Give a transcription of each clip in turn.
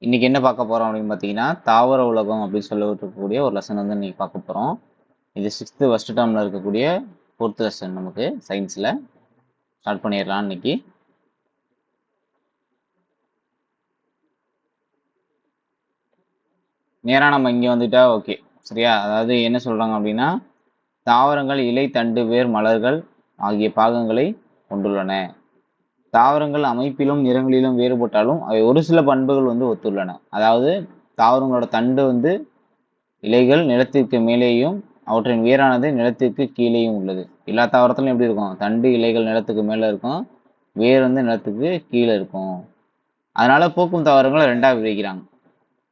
இன்னைக்கு என்ன பார்க்க போறோம் அப்படின்னு பார்த்தீங்கன்னா, தாவர உலகம் அப்படின்னு சொல்லக்கூடிய ஒரு லெசன் வந்து இன்னைக்கு பார்க்க போறோம். இது 6th ஃபர்ஸ்ட் டேர்ம்ல இருக்கக்கூடிய 4th லெசன் நமக்கு சயின்ஸ்ல. ஸ்டார்ட் பண்ணிடலாம் இன்னைக்கு. நேரா நம்ம இங்க வந்துட்டா ஓகே. சரியா? அதாவது என்ன சொல்றாங்க அப்படின்னா, தாவரங்கள் இலை, தண்டு, வேர், மலர்கள் ஆகிய பாகங்களை கொண்டுள்ளன. தாவரங்கள் அமைப்பிலும் நிறங்களிலும் வேறுபட்டாலும் அவை ஒரு சில பண்புகள் வந்து ஒத்துள்ளன. அதாவது தாவரங்களோட தண்டு வந்து இலைகள் நிலத்திற்கு மேலேயும் அவற்றின் வேரானது நிலத்திற்கு கீழேயும் உள்ளது. எல்லா தாவரத்திலும் எப்படி இருக்கும்? தண்டு இலைகள் நிலத்துக்கு மேலே இருக்கும், வேர் வந்து நிலத்துக்கு கீழே இருக்கும். அதனால பூக்கும் தாவரங்களை ரெண்டாக பிரிக்கிறாங்க.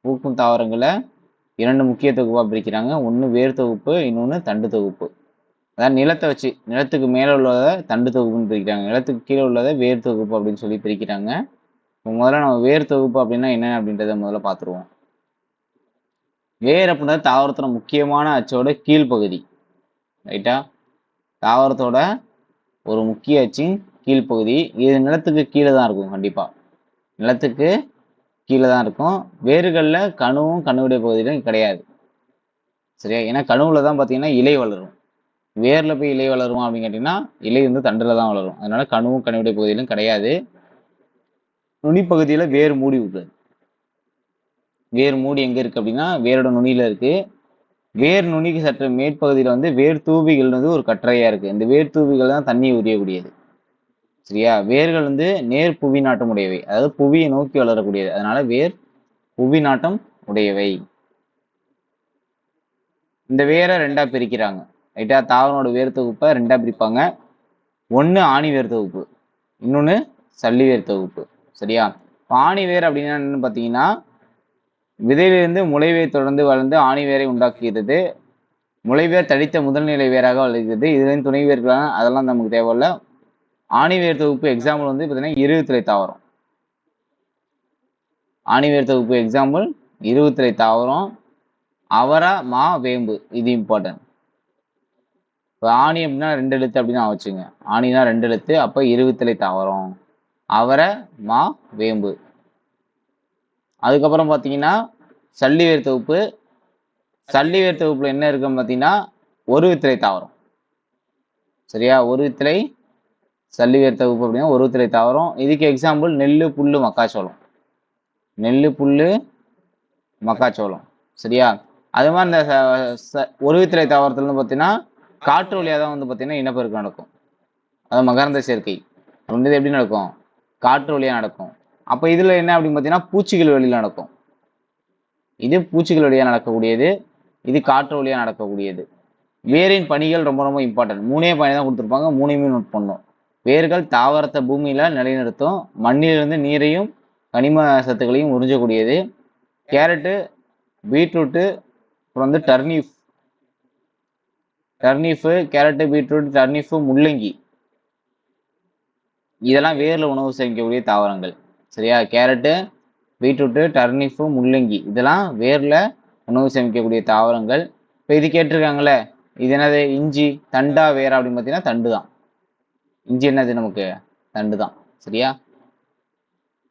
பூக்கும் தாவரங்களை 2 முக்கிய தொகுப்பாக பிரிக்கிறாங்க. ஒன்று வேர் தொகுப்பு, இன்னொன்று தண்டு தொகுப்பு. அதாவது நிலத்தை வச்சு நிலத்துக்கு மேலே உள்ளதை தண்டு தொகுப்புன்னு பிரிக்கிறாங்க, நிலத்துக்கு கீழே உள்ளதை வேர் தொகுப்பு அப்படின்னு சொல்லி பிரிக்கிறாங்க. முதல்ல நம்ம வேர் தொகுப்பு அப்படின்னா என்ன அப்படின்றத முதல்ல பார்த்துருவோம். வேர் அப்படின்றது தாவரத்தோட முக்கியமான அச்சோட கீழ்ப்பகுதி. ரைட்டா? தாவரத்தோட ஒரு முக்கிய அச்சின் கீழ்ப்பகுதி. இது நிலத்துக்கு கீழே தான் இருக்கும். கண்டிப்பா நிலத்துக்கு கீழே தான் இருக்கும். வேர்களில் கணுவும் கணுவுடைய பகுதியிலும் கிடையாது. சரியா? ஏன்னா கணுவில் தான் பார்த்தீங்கன்னா இலை வளரும். வேரில் போய் இலை வளரும் அப்படின்னு கேட்டிங்கன்னா இலை வந்து தண்டில் தான் வளரும். அதனால கணுவும் கணுவுடைய பகுதியிலும் கிடையாது. நுனிப்பகுதியில் வேர் மூடி விடுறது. வேர் மூடி எங்கே இருக்குது அப்படின்னா வேரோட நுனியில் இருக்குது. வேர் நுனிக்கு சற்று மேற்பகுதியில் வந்து வேர் தூவிகள் வந்து ஒரு கற்றையாக இருக்குது. இந்த வேர் தூவிகள் தான் தண்ணி உரியக்கூடியது. சரியா? வேர்கள் வந்து நேர் புவி நாட்டம் உடையவை, அதாவது புவியை நோக்கி வளரக்கூடியது. அதனால வேர் புவி நாட்டம் உடையவை. இந்த வேரை ரெண்டா பிரிக்கிறாங்க. ரைட்டா? தாவரனோட வேர் தொகுப்பை ரெண்டா பிரிப்பாங்க. ஒன்று ஆணி வேர் தொகுப்பு, இன்னொன்று சல்லி வேர் தொகுப்பு. சரியா? ஆணி வேர் அப்படின்னா என்னன்னு பார்த்தீங்கன்னா, விதையிலிருந்து முளைவேர் தொடர்ந்து வளர்ந்து ஆணி வேரை உண்டாக்குகிறது. முளைவேர் தடித்த முதல்நிலை வேராக வளர்கிறது. இதுலேருந்து துணை வேர்களான அதெல்லாம் நமக்கு தேவையில்ல. ஆணிவேர் தொகுப்பு எக்ஸாம்பிள் வந்து பார்த்தீங்கன்னா இருபத்திலை தாவரம். ஆணிவேர் தொகுப்பு எக்ஸாம்பிள் இருபத்திலை தாவரம், அவரை, மா, வேம்பு. இது இம்பார்ட்டன்ட். இப்போ ஆணி அப்படின்னா 2 எழுத்து அப்படின்னு வச்சுங்க. ஆணினா 2 எழுத்து, அப்போ இருபத்திலை தாவரம், அவரை, மா, வேம்பு. அதுக்கப்புறம் பார்த்தீங்கன்னா சல்லிவேர் தொகுப்பு. சல்லிவேர் தொகுப்புல என்ன இருக்குன்னு பார்த்தீங்கன்னா ஒரு வித்திலை தாவரம். சரியா? ஒரு வித்திலை சல்லிவேர் தொகுப்பு அப்படின்னா ஒரு வித்திலை தாவரம். இதுக்கு எக்ஸாம்பிள் நெல்லு, புல்லு, மக்காச்சோளம். நெல்லு, புல்லு, மக்காச்சோளம். சரியா? அது மாதிரி இந்த ஒரு வித்திலை தாவரத்துலன்னு பார்த்தீங்கன்னா காற்று வழியாக தான் வந்து பார்த்தீங்கன்னா இனப்பெருக்கம் நடக்கும். அதாவது மகரந்த சேர்க்கை அப்படின்றது எப்படி நடக்கும்? காற்று வழியாக நடக்கும். அப்போ இதில் என்ன அப்படின்னு பார்த்தீங்கன்னா பூச்சிகள் வழியில் நடக்கும். இது பூச்சிகள் வழியாக நடக்கக்கூடியது, இது காற்று வழியாக நடக்கக்கூடியது. வேரின் பணிகள் ரொம்ப ரொம்ப இம்பார்ட்டன்ட். 3 பணி தான் கொடுத்துருப்பாங்க, 3யுமே நோட் பண்ணும். வேர்கள் தாவரத்தை பூமியில நிலைநிறுத்தும். மண்ணிலிருந்து நீரையும் கனிம சத்துக்களையும் உறிஞ்சக்கூடியது. கேரட்டு, பீட்ரூட்டு, அப்புறம் வந்து டர்னிஃபு, கேரட்டு, பீட்ரூட், டர்னிஃபு, முள்ளங்கி, இதெல்லாம் வேர்ல உணவு சேமிக்கக்கூடிய தாவரங்கள். சரியா? கேரட்டு, பீட்ரூட்டு, டர்னிஃபு, முள்ளங்கி இதெல்லாம் வேர்ல உணவு சேமிக்கக்கூடிய தாவரங்கள். இப்போ இது கேட்டிருக்காங்களே, இது என்னது? இஞ்சி தண்டா வேரா அப்படின்னு பார்த்தீங்கன்னா தண்டு தான். இஞ்சி என்னது? நமக்கு தண்டு தான். சரியா?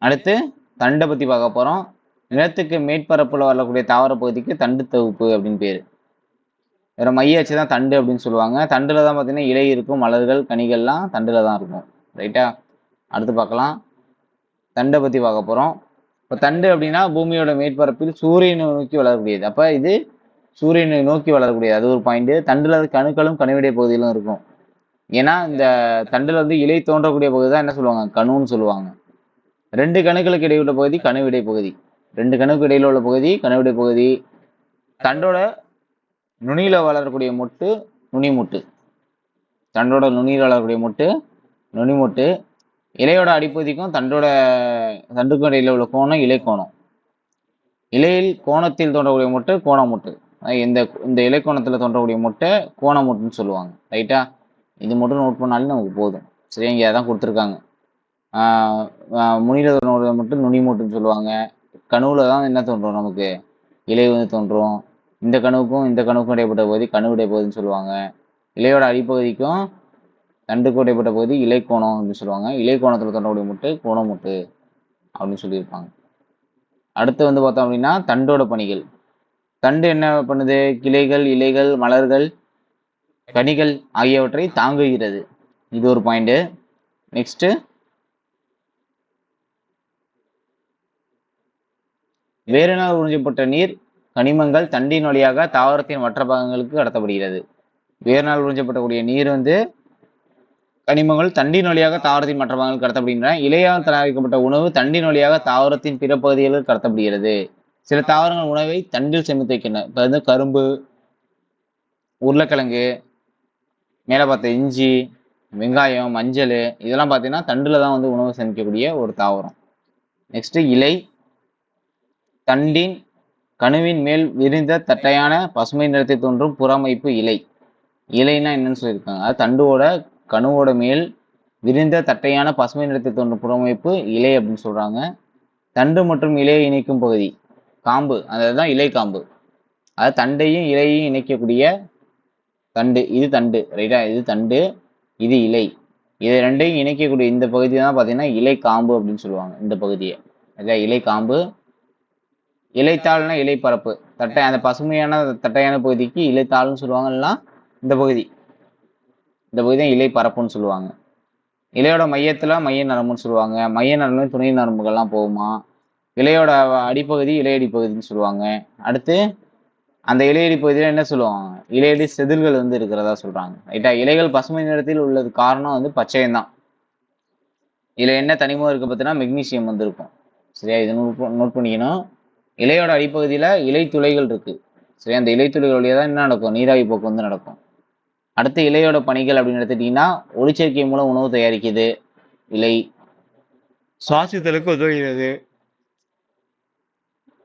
அடுத்து தண்டை பற்றி பார்க்க போகிறோம். நிலத்துக்கு மேற்பரப்பில் வரக்கூடிய தாவர பகுதிக்கு தண்டு தொகுப்பு அப்படின்னு பேர். வேற மையாச்சு தான் தண்டு அப்படின்னு சொல்லுவாங்க. தண்டில் தான் பார்த்தீங்கன்னா இலை இருக்கும், மலர்கள், கனிகள்லாம் தண்டில் தான் இருக்கும். ரைட்டா? அடுத்து பார்க்கலாம். தண்டை பற்றி பார்க்க போகிறோம். இப்போ தண்டு அப்படின்னா பூமியோட மேற்பரப்பில் சூரியனை நோக்கி வளரக்கூடியது. அப்போ இது சூரியனை நோக்கி வளரக்கூடியது, அது ஒரு பாயிண்ட். தண்டில் கணுக்களும் கணுவிடைய பகுதியிலும் இருக்கும். ஏன்னா இந்த தண்டில் வந்து இலை தோன்றக்கூடிய பகுதி தான் என்ன சொல்லுவாங்க? கணுன்னு சொல்லுவாங்க. 2 கணுக்களுக்கு இடையே உள்ள பகுதி கணுவிடை பகுதி. 2 கணுக்கு இடையில உள்ள பகுதி கணுவிடை பகுதி. தண்டோட நுனியில வளரக்கூடிய மொட்டு நுனிமுட்டு. தண்டோட நுனியில் வளரக்கூடிய மொட்டு நுனிமுட்டு. இலையோட அடிப்பகுதிக்கும் தண்டுக்கும் இடையில உள்ள கோணம் இலைக்கோணம். இலையில் கோணத்தில் தோன்றக்கூடிய மொட்டு கோணமுட்டு. இந்த இலைக்கோணத்தில் தோன்றக்கூடிய மொட்டை கோணமுட்டுன்னு சொல்லுவாங்க. ரைட்டா? இது மட்டும் நோட் பண்ணாலே நமக்கு போதும். சரியா? இங்கே அதான் கொடுத்துருக்காங்க. முனியில் தோன்றக்கூடிய மட்டும் நுனிமுட்டுன்னு சொல்லுவாங்க. கணுவில் தான் என்ன தோன்றும்? நமக்கு இலை வந்து தோன்றும். இந்த கணுவுக்கும் இந்த கணுவுக்கும் இடைப்பட்ட பகுதி கணுவிடை பகுதின்னு சொல்லுவாங்க. இலையோட அடிப்பகுதிக்கும் தண்டுக்கும் இடைப்பட்ட பகுதி இலைக்கோணம் அப்படின்னு சொல்லுவாங்க. இலைக்கோணத்தில் தோன்றக்கூடிய முட்டு கோணமுட்டு அப்படின்னு சொல்லியிருப்பாங்க. அடுத்து வந்து பார்த்தோம் அப்படின்னா தண்டோட பணிகள். தண்டு என்ன பண்ணுது? கிளைகள், இலைகள், மலர்கள், கனிகள் ஆகியவற்றை தாங்குகிறது. இது ஒரு பாயிண்ட். நெக்ஸ்ட், வேரினால் உறிஞ்சப்பட்ட நீர் கனிமங்கள் தண்டின் வழியாக தாவரத்தின் மற்ற பாகங்களுக்கு கடத்தப்படுகிறது. வேரினால் உறிஞ்சப்படக்கூடிய நீர் வந்து கனிமங்கள் தண்டின் வழியாக தாவரத்தின் மற்ற பாகங்களுக்கு கடத்தப்படுகின்றன. இலையால் தயாரிக்கப்பட்ட உணவு தண்டின் வழியாக தாவரத்தின் பிற பகுதிகளுக்கு கடத்தப்படுகிறது. சில தாவரங்கள் உணவை தண்டில் சேமித்து வைக்கின்றன. இப்போ வந்து கரும்பு, உருளைக்கிழங்கு, மேலே பார்த்த இஞ்சி, வெங்காயம், மஞ்சள் இதெல்லாம் பார்த்தீங்கன்னா தண்டில் தான் வந்து உணவு சேமிக்கக்கூடிய ஒரு தாவரம். நெக்ஸ்ட், இலை தண்டின் கணுவின் மேல் விரிந்த தட்டையான பசுமை நிறத்தில் தோன்றும் புறமைப்பு இலை. இலைன்னா என்னன்னு சொல்லியிருக்காங்க. அது தண்டுவோட கணுவோட மேல் விரிந்த தட்டையான பசுமை நிறத்தில் தோன்றும் புறமைப்பு இலை அப்படின்னு சொல்றாங்க. தண்டு மற்றும் இலையை இணைக்கும் பகுதி காம்பு, அதுதான் இலை காம்பு. அது தண்டையும் இலையையும் இணைக்கக்கூடிய தண்டு. இது தண்டு, ரைட்டா? இது தண்டு, இது இலை. இதை ரெண்டையும் இணைக்கக்கூடிய இந்த பகுதி தான் பார்த்தீங்கன்னா இலை காம்பு அப்படின்னு சொல்லுவாங்க. இந்த பகுதியை இலை காம்பு. இலைத்தாள்னா இலைப்பரப்பு, தட்டை அந்த பசுமையான தட்டையான பகுதிக்கு இலைத்தாள்னு சொல்லுவாங்க. இல்லைன்னா இந்த பகுதி தான் இலைப்பரப்புன்னு சொல்லுவாங்க. இலையோட மையத்துல மைய நரம்புன்னு சொல்லுவாங்க. மைய நரம்பு துணை நரம்புகள்லாம் போகுமா. இலையோட அடிப்பகுதி இலையடி பகுதின்னு சொல்லுவாங்க. அடுத்து அந்த இலையடி பகுதியில என்ன சொல்லுவாங்க? இலையடி செதில்கள் வந்து இருக்கிறதா சொல்றாங்க, ரைட்டா? இலைகள் பசுமை நிறத்தில் உள்ளது காரணம் வந்து பச்சையம்தான். இதுல என்ன தனிமம் இருக்கு பார்த்தீங்கன்னா மெக்னீசியம் வந்து இருக்கும். சரியா? இதை நோட் பண்ணிக்கணும். இலையோட அடிப்பகுதியில இலை துளைகள் இருக்கு. சரி, அந்த இலை துளைகள் வழியாக தான் என்ன நடக்கும்? நீராவி போக்கு வந்து நடக்கும். அடுத்து இலையோட பணிகள் அப்படின்னு எடுத்துட்டீங்கன்னா ஒளிச்சேர்க்கை மூலம் உணவு தயாரிக்குது இலை. சுவாசித்தலுக்கு உதவுகிறது.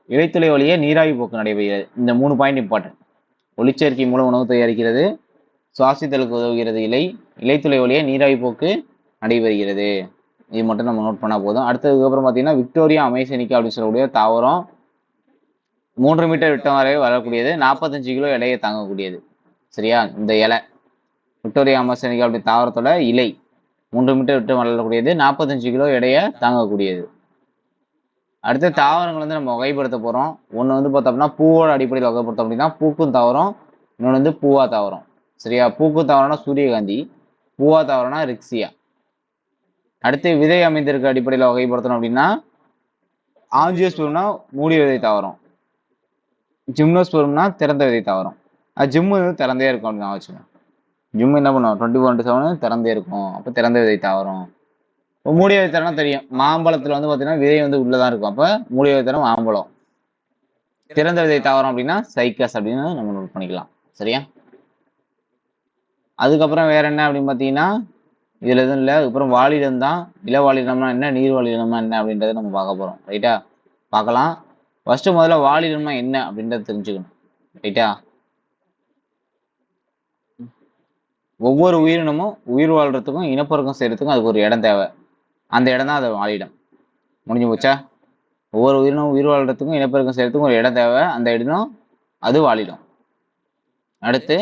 இலைத்துளை வழியே நீராவி போக்கு நடைபெறுகிறது. இந்த 3 பாயிண்ட் இம்பார்ட்டன்ட். ஒளிச்சேர்க்கை மூலம் உணவு தயாரிக்கிறது, சுவாசித்தலுக்கு உதவுகிறது இலை, இலைத்துளை வழியே நீராவி போக்கு நடைபெறுகிறது. இது மட்டும் நம்ம நோட் பண்ணா போதும். அடுத்ததுக்கப்புறம் பார்த்தீங்கன்னா விக்டோரியா அமேசனிக்கா அப்படின்னு சொல்லக்கூடிய தாவரம் 3 மீட்டர் விட்டம் வரை வரக்கூடியது, 45 கிலோ எடையை தாங்கக்கூடியது. சரியா? இந்த இலை விக்டோரியா அமேசனிக்கா அப்படி தாவரத்தோட இலை 3 மீட்டர் விட்டம் வளரக்கூடியது, 45 கிலோ எடையை தாங்கக்கூடியது. அடுத்த தாவரங்கள் வந்து நம்ம வகைப்படுத்த போறோம். ஒன்று வந்து பார்த்தோம்னா பூவோட அடிப்படையில் வகைப்படுத்தோம் அப்படின்னா பூக்கும் தாவரம், இன்னொன்று வந்து பூவா தாவரம். சரியா? பூக்கும் தாவரம்னா சூரியகாந்தி, பூவா தாவரம்னா ரிக்ஸியா. அடுத்து விதை அமைந்திருக்க அடிப்படையில் வகைப்படுத்தணும் அப்படின்னா ஆஞ்சியோஸ்போர்ம்னா மூடிய விதை தாவரம், ஜிம்னோஸ்போர்ம்னா திறந்த விதை தாவரம். அது ஜிம்மு திறந்தே இருக்கும் அப்படின்னு வச்சுக்கோங்க. ஜிம் என்ன பண்ணுவோம்? 24/7 திறந்தே இருக்கும். அப்போ திறந்த விதை தாவரம். மூடிய விதை தாவரம் தெரியும். மாம்பழத்துல வந்து பார்த்தீங்கன்னா விதை வந்து உள்ளதான் இருக்கும். அப்போ மூடிய விதை தாவரம் மாம்பழம். திறந்த விதை தாவரம் அப்படின்னா சைக்கஸ் அப்படின்னு நம்ம நோட் பண்ணிக்கலாம். சரியா? அதுக்கப்புறம் வேற என்ன அப்படின்னு பார்த்தீங்கன்னா இதுல எதுவும் இல்லை. அதுக்கப்புறம் வாழிடம் தான். இளவாழிடம்னா என்ன, நீர் வாழிடம்னா என்ன அப்படின்றத நம்ம பார்க்க போறோம். ரைட்டா? பார்க்கலாம். ஃபர்ஸ்ட் முதல்ல வாழிடம்னா என்ன அப்படின்றத தெரிஞ்சுக்கணும். ரைட்டா? ஒவ்வொரு உயிரினமும் உயிர் வாழ்றதுக்கும் இனப்பெருக்கம் செய்யறதுக்கும் அதுக்கு ஒரு இடம் தேவை. அந்த இடம் தான் அது வாழிடம். முடிஞ்சு போச்சா? ஒவ்வொரு உயிரினமும் உயிர் வாழ்றதுக்கும் இனப்பெருக்கம் செய்யறதுக்கும் ஒரு இடம் தேவை. அந்த இடம் அது வாழிடம். அடுத்து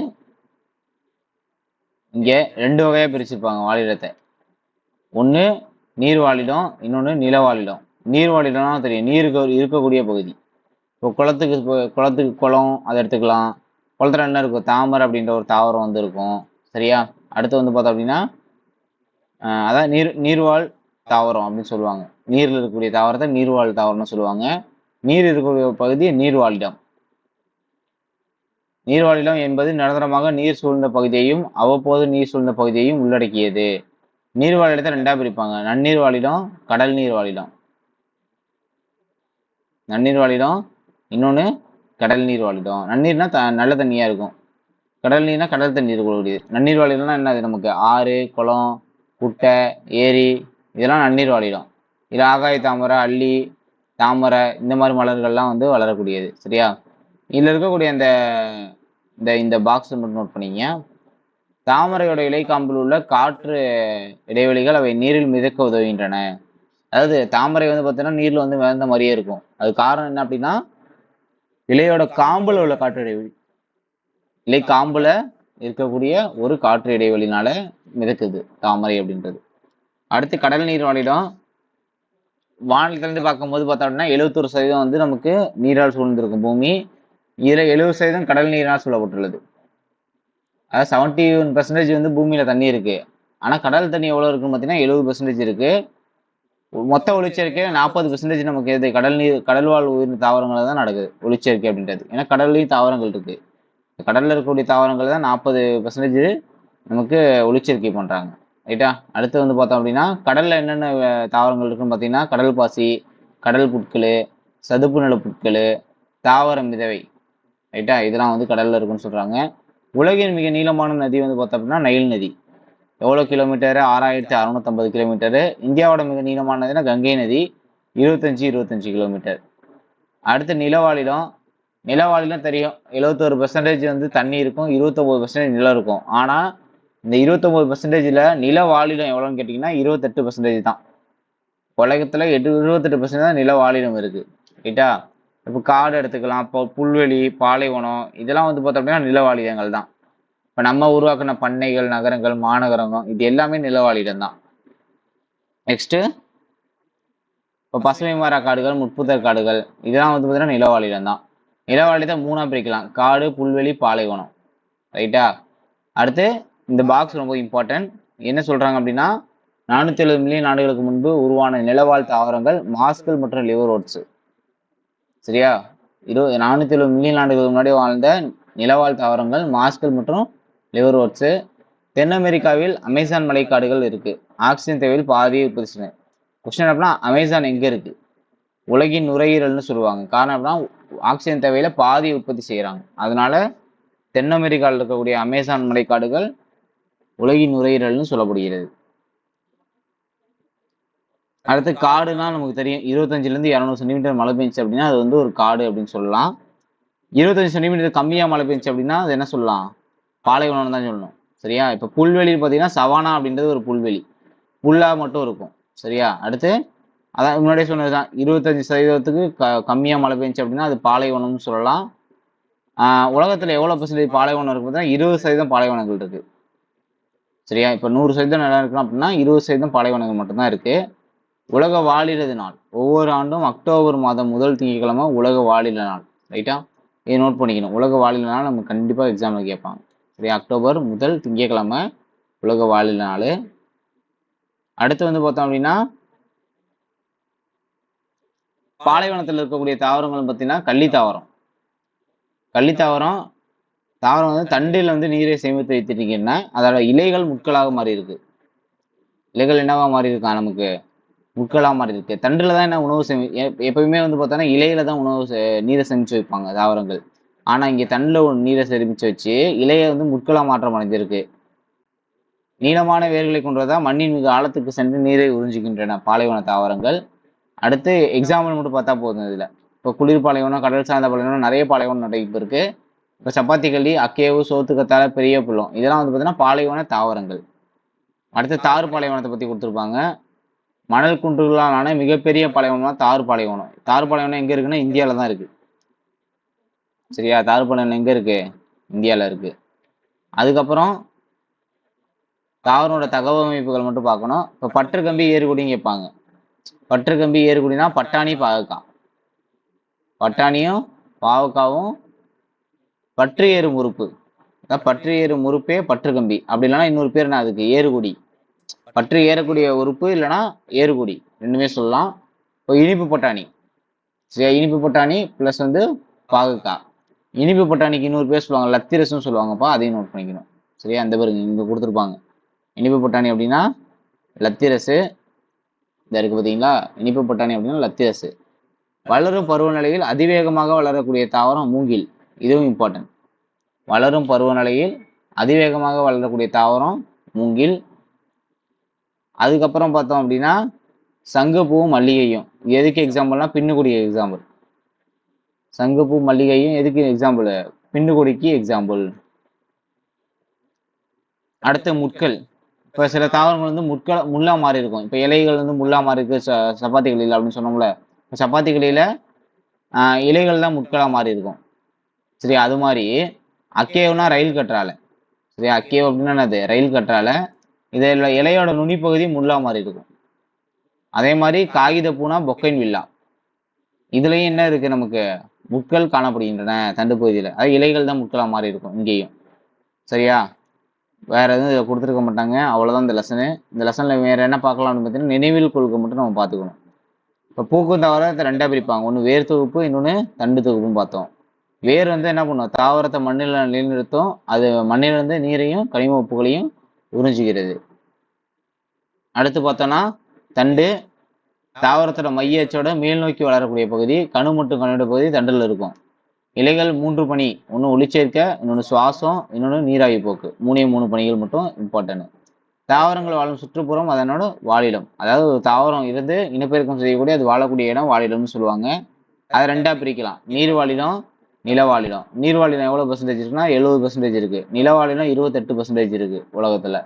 இங்க 2 வகையா பிரிச்சிருப்பாங்க வாழிடத்தை. ஒன்று நீர் வாழிடம், இன்னொன்று நில வாழிடம். நீர் வாழிடம்னா தெரியும், நீர் இருக்கக்கூடிய பகுதி. இப்போ குளத்துக்கு குளம் அதை எடுத்துக்கலாம். குளத்துல என்ன இருக்கும்? தாமரை அப்படின்ற ஒரு தாவரம் வந்து இருக்கும். சரியா? அடுத்து வந்து பார்த்தோம் அப்படின்னா அதான் நீர்வாழ் தாவரம் அப்படின்னு சொல்லுவாங்க. நீரில் இருக்கக்கூடிய தாவரத்தை நீர்வாழ் தாவரம்னு சொல்லுவாங்க. நீர் இருக்கக்கூடிய பகுதி நீர்வாழிடம். நீர்வாழிடம் என்பது நிரந்தரமாக நீர் சூழ்ந்த பகுதியையும் அவ்வப்போது நீர் சூழ்ந்த பகுதியையும் உள்ளடக்கியது. நீர்வாழிடத்தை 2ஆ பிரிப்பாங்க. நன்னீர் வாழிடம், கடல் நீர் வாழிடம். நன்னீர் வாழிடம், இன்னொன்று கடல் நீர் வாழிடம். நன்னீர்னா நல்ல தண்ணியா இருக்கும். கடல் நீர்னா கடல் தண்ணி இருக்கக்கூடியது. நன்னீர் வாழிடம்னா என்ன? நமக்கு ஆறு, குளம், குட்டை, ஏரி இதெல்லாம் நன்னீர் வாழிடம். இது ஆகாய தாமரை, அல்லி, தாமரை இந்த மாதிரி மலர்கள்லாம் வந்து வளரக்கூடியது. சரியா? இதுல இருக்கக்கூடிய இந்த பாக்ஸ் மட்டும் நோட் பண்ணிங்க. தாமரையோட இலைக்காம்பில் உள்ள காற்று இடைவெளிகள் அவை நீரில் மிதக்க உதவுகின்றன. அதாவது தாமரை வந்து பார்த்தீங்கன்னா நீர்ல வந்து மிதந்த மாதிரியே இருக்கும். அது காரணம் என்ன அப்படின்னா இலையோட காம்புல உள்ள காற்று இடைவெளி. இலை காம்புல இருக்கக்கூடிய ஒரு காற்று இடைவெளினால மிதக்குது தாமரை அப்படின்றது. அடுத்து கடல் நீர் வாழிடம். வானத்திலிருந்து பார்க்கும்போது பார்த்தோம் அப்படின்னா 71% வந்து நமக்கு நீரால் சூழ்ந்திருக்கும் பூமி. இதுல 70% கடல் நீரால் சூழப்பட்டுள்ளது. அதாவது 71% வந்து பூமியில தண்ணி இருக்கு. ஆனா கடல் தண்ணி எவ்வளவு இருக்குன்னு பார்த்தீங்கன்னா 70% இருக்கு. மொத்த ஒளிச்சேர்க்கையில 40% நமக்கு எது கடல் நீர் கடல் வாழ் உயிர் தாவரங்கள் தான் நடக்குது ஒளிச்சேர்க்கை அப்படின்றது. ஏன்னா கடல்லையும் தாவரங்கள் இருக்கு. கடல்ல இருக்கக்கூடிய தாவரங்கள் தான் 40% நமக்கு ஒளிச்சேர்க்கை பண்றாங்க. ரைட்டா? அடுத்து வந்து பார்த்தோம் அப்படின்னா கடல்ல என்னென்ன தாவரங்கள் இருக்குன்னு பார்த்தீங்கன்னா கடல் பாசி, கடல் புட்கள், சதுப்பு நில புட்கள், தாவர மிதவை. ரைட்டா? இதெல்லாம் வந்து கடல்ல இருக்குன்னு சொல்றாங்க. உலகின் மிக நீளமான நதி வந்து பார்த்தோம் அப்படின்னா நைல் நதி. எவ்வளோ கிலோமீட்டர்? 6650 கிலோமீட்டரு. இந்தியாவோட மிக நீளமான நதினா கங்கை நதி. 25 கிலோமீட்டர். அடுத்து நிலவாழிடம். நிலவாழிடம் தெரியும். 71% வந்து தண்ணி இருக்கும், 29% நிலம் இருக்கும். ஆனா இந்த 29%ல நிலவாழிடம் எவ்வளோன்னு கேட்டிங்கன்னா 28% தான். உலகத்துல 28% தான் நிலவாழிடம் இருக்கு. ரைட்டா? இப்போ காடு எடுத்துக்கலாம், இப்போ புல்வெளி, பாலைவனம் இதெல்லாம் வந்து பார்த்தோம் அப்படின்னா நிலவாழிடங்கள் தான். இப்போ நம்ம உருவாக்கின பண்ணைகள், நகரங்கள், மாநகரங்கள் இது எல்லாமே நிலவாழிடம் தான். நெக்ஸ்ட் இப்போ பசுமை மர காடுகள், முட்புதர் காடுகள் இதெல்லாம் வந்து பார்த்தீங்கன்னா நிலவாழிடம் தான். நிலவாழிடத்தை 3ஆ பிரிக்கலாம். காடு, புல்வெளி, பாலைவனம். ரைட்டா? அடுத்து இந்த பாக்ஸ் ரொம்ப இம்பார்ட்டன்ட். என்ன சொல்றாங்க அப்படின்னா 470 மில்லியன் ஆண்டுகளுக்கு முன்பு உருவான நிலவாழ் தாவரங்கள் மாஸ்கள் மற்றும் லிவரோட்ஸ். சரியா? 470 மில்லியன் ஆண்டுகளுக்கு முன்னாடி வாழ்ந்த நிலவாழ் தாவரங்கள் மாஸ்கள் மற்றும் லிவரோட்ஸ். தென் அமெரிக்காவில் அமேசான் மலைக்காடுகள் இருக்கு. ஆக்சிஜன் தேவையில் பாதியை உற்பத்தி செய்யுது. கொஸ்டின் அப்படின்னா அமேசான் எங்க இருக்கு? உலகின் நுரையீரல்னு சொல்லுவாங்க. காரணம் அப்படின்னா ஆக்சிஜன் தேவையில பாதியை உற்பத்தி செய்யறாங்க. அதனால தென் அமெரிக்காவில் இருக்கக்கூடிய அமேசான் மலைக்காடுகள் உலகின் நுரையீரல்னு சொல்லப்படுகிறது. அடுத்து காடுனா நமக்கு தெரியும் 25லேருந்து 200 சென்டிமீட்டர் மழை பெஞ்சுச்சு அப்படின்னா அது வந்து ஒரு காடு அப்படின்னு சொல்லலாம். 25 சென்டிமீட்டர் கம்மியா மழை பெஞ்சுச்சு அப்படின்னா அது என்ன சொல்லலாம்? பாலைவனம் தான் சொல்லணும். சரியா? இப்ப புல்வெளி பார்த்தீங்கன்னா சவானா அப்படின்றது ஒரு புல்வெளி. புல்லா மட்டும் இருக்கும். சரியா? அடுத்து அதான் முன்னாடியே சொன்னதுதான் 25%க்கு கம்மியா மழை பெஞ்சுச்சு அப்படின்னா அது பாலைவனம்னு சொல்லலாம். உலகத்துல எவ்வளவு பெர்சன்டேஜ் பாலைவனம் இருக்கு பார்த்தீங்கன்னா 20% பாலைவனங்கள் இருக்கு. சரியா? இப்ப 100% நிலம் இருக்கு அப்படின்னா 20% பாலைவனங்கள் மட்டும்தான் இருக்கு. உலக வாழிடது நாள் ஒவ்வொரு ஆண்டும் அக்டோபர் மாதம் முதல் திங்கட்கிழமை உலக வாழிட நாள். ரைட்டா? இதை நோட் பண்ணிக்கணும். உலக வாழிட நாள் நம்ம கண்டிப்பா எக்ஸாம்ல கேட்பாங்க. சரியா? அக்டோபர் முதல் திங்கட்கிழமை உலக வாழிட நாள். அடுத்து வந்து பார்த்தோம் அப்படின்னா பாலைவனத்தில் இருக்கக்கூடிய தாவரங்கள் பார்த்தீங்கன்னா கள்ளித்தாவரம். கள்ளித்தாவரம் தாவரம் வந்து தண்டில் வந்து நீரை சேமித்து வைத்திருக்கின்றன. அதோட இலைகள் முட்களாக மாறி இருக்கு. இலைகள் என்னவா மாறி இருக்கா? நமக்கு முட்களா மாறி இருக்கு. தண்டுல தான் என்ன உணவு எப்பயுமே வந்து பார்த்தோன்னா இலையில தான் நீரை சேமிச்சு வைப்பாங்க தாவரங்கள். ஆனா இங்க தண்டுல நீரை சேமிச்சு வச்சு இலையை வந்து முட்களா மாற்றம் அடைஞ்சிருக்கு. நீளமான வேர்களை கொண்டதா மண்ணின் மிக ஆழத்துக்கு சென்று நீரை உறிஞ்சுகின்றன பாலைவன தாவரங்கள். அடுத்து எக்ஸாம்பிள் மட்டும் பார்த்தா போதும் இதுல. இப்போ குளிர் பாலைவனம், கடல் சார்ந்த பாலைவனம் நிறைய பாலைவனம் நடைபெற்று இருக்கு. இப்போ சப்பாத்தி கள்ளி, அக்கேவு, சோத்துக்கத்தாழ, பெரிய புல்லம் இதெல்லாம் வந்து பார்த்தீங்கன்னா பாலைவன தாவரங்கள். அடுத்து தாறு பாலைவனத்தை பத்தி கொடுத்துருப்பாங்க. மணல் குன்றுகளாலான மிகப்பெரிய பாலைவனம் தாறு பாலைவனம். தாறு பாலைவனம் எங்க இருக்குன்னா இந்தியாவில தான் இருக்கு. சரியா? தாறு பாலைவனம் எங்க இருக்கு? இந்தியாவில இருக்கு. அதுக்கப்புறம் தாவரோட தகவமைப்புகள் மட்டும் பார்க்கணும். இப்போ பற்று கம்பி ஏறுகுடின்னு கேட்பாங்க. பற்று கம்பி ஏறுகுடினா பட்டாணி, பாகக்காய். பட்டாணியும் பாவக்காவும் பற்று ஏறும் உறுப்பு. பற்று ஏறும் உறுப்பே பற்று கம்பி. அப்படி இல்லைன்னா இன்னொரு பேர் என்ன அதுக்கு? ஏறுகுடி. பற்று ஏறக்கூடிய உறுப்பு இல்லைன்னா ஏறுகுடி ரெண்டுமே சொல்லலாம். இப்போ இனிப்பு பட்டாணி. சரியா? இனிப்பு பட்டாணி பிளஸ் வந்து பாகக்காய். இனிப்பு பட்டாணிக்கு இன்னொரு பேர் சொல்லுவாங்க, லத்திரஸ்ன்னு சொல்லுவாங்கப்பா. அதையும் நோட் பண்ணிக்கணும். சரியா? அந்த பேருக்கு இங்க கொடுத்துருப்பாங்க. இனிப்பு பட்டாணி அப்படின்னா லத்திரசு. இதை இருக்கு பார்த்தீங்களா? இனிப்பு பட்டாணி அப்படின்னா லத்திரசு. வளரும் பருவநிலையில் அதிவேகமாக வளரக்கூடிய தாவரம் மூங்கில். இதுவும் இம்பார்ட்டன்ட். வளரும் பருவநிலையில் அதிவேகமாக வளரக்கூடிய தாவரம் மூங்கில். அதுக்கப்புறம் பார்த்தோம் அப்படின்னா சங்குப்பூவும் மல்லிகையும் எதுக்கு எக்ஸாம்பிள்னா பின்னுக்குடி எக்ஸாம்பிள். சங்குப்பூ மல்லிகையும் எதுக்கு எக்ஸாம்பிள்? பின்னுக்குடிக்கு எக்ஸாம்பிள். அடுத்த முட்கள். இப்ப சில தாவரங்கள் வந்து முள்ளா மாறி இருக்கும். இப்ப இலைகள் வந்து முள்ளா மாறி இருக்கு சப்பாத்தி கிளியில அப்படின்னு சொன்னோம்ல. சப்பாத்தி கிளியில இலைகள் தான் முட்களா மாறி இருக்கும். சரி? அது மாதிரி அக்கேவ்னா ரயில் கற்றாழை. சரி? அக்கேவ் அப்படின்னா என்னது? ரயில் கற்றாழை. இதில் இலையோட நுனிப்பகுதி முள்ளா மாறி இருக்கும். அதே மாதிரி காகித பூனா பொக்கைன் வில்லா. இதுலயும் என்ன இருக்கு நமக்கு? முட்கள் காணப்படுகின்றன தண்டு பகுதியில். அது இலைகள் தான் முட்களா மாறி இருக்கும் இங்கேயும். சரியா? வேற எதுவும் இதில் கொடுத்துருக்க மாட்டாங்க. அவ்வளோதான் இந்த லெசனு. இந்த லெசனில் வேற என்ன பார்க்கலாம்னு பார்த்தீங்கன்னா, நினைவில் கொள்கை மட்டும் நம்ம பார்த்துக்கணும். இப்போ பூக்கும் தாவரத்தை ரெண்டாக பிரிப்பாங்க. ஒன்று வேர் தொகுப்பு, இன்னொன்று தண்டு தொகுப்புன்னு பார்த்தோம். வேர் வந்து என்ன பண்ணும்? தாவரத்தை மண்ணில் நிலைநிறுத்தும். அது மண்ணிலிருந்து நீரையும் கனிம உப்புகளையும் உறிஞ்சுகிறது. அடுத்து பார்த்தோன்னா தண்டு தாவரத்தோட மைய அச்சோட மேல் நோக்கி வளரக்கூடிய பகுதி. கணு மற்றும் கணுட பகுதி தண்டில் இருக்கும். இலைகள் 3 பணி. ஒன்று ஒளிச்சேர்க்கை, இன்னொன்று சுவாசம், இன்னொன்று நீராவி போக்கு. 3 பணிகள் மட்டும் இம்பார்ட்டன்ட். தாவரங்கள் வாழும் சுற்றுப்புறம் அதனோட வாழிடம். அதாவது ஒரு தாவரம் இருந்து இனப்பெருக்கம் செய்யக்கூடிய அது வாழக்கூடிய இடம் வாழிடம்னு சொல்லுவாங்க. அதை ரெண்டா பிரிக்கலாம். நீர்வாழிடம், நிலவாழிடம். நீர்வாழிடம் எவ்வளவு பெர்சன்டேஜ் இருக்குன்னா 70% இருக்கு. நிலவாழிடம் 28% இருக்கு உலகத்துல.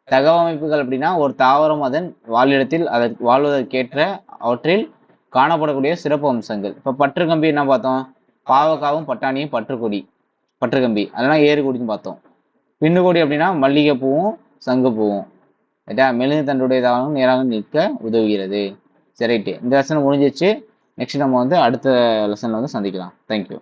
தகவமைப்புகள் அப்படின்னா ஒரு தாவரம் அதன் வாழிடத்தில் அதற்கு வாழ்வதற்கேற்ற அவற்றில் காணப்படக்கூடிய சிறப்பு அம்சங்கள். இப்ப பற்றுக்கம்பி என்ன பார்த்தோம்? பாவக்காவும் பட்டாணியும் பற்றுக்கம்பி அதெல்லாம் ஏறுகொடின்னு பார்த்தோம். பின்னுகொடி அப்படின்னா மல்லிகைப்பூவும் சங்குப்பூவும். மெழுகு தண்டுடைய தாவரம் நேராக நிற்க உதவுகிறது. சரிட்டு, இந்த லெசன் முடிஞ்சிச்சு. நெக்ஸ்ட் நம்ம வந்து அடுத்த லெசன்ல வந்து சந்திக்கலாம். தேங்க்யூ.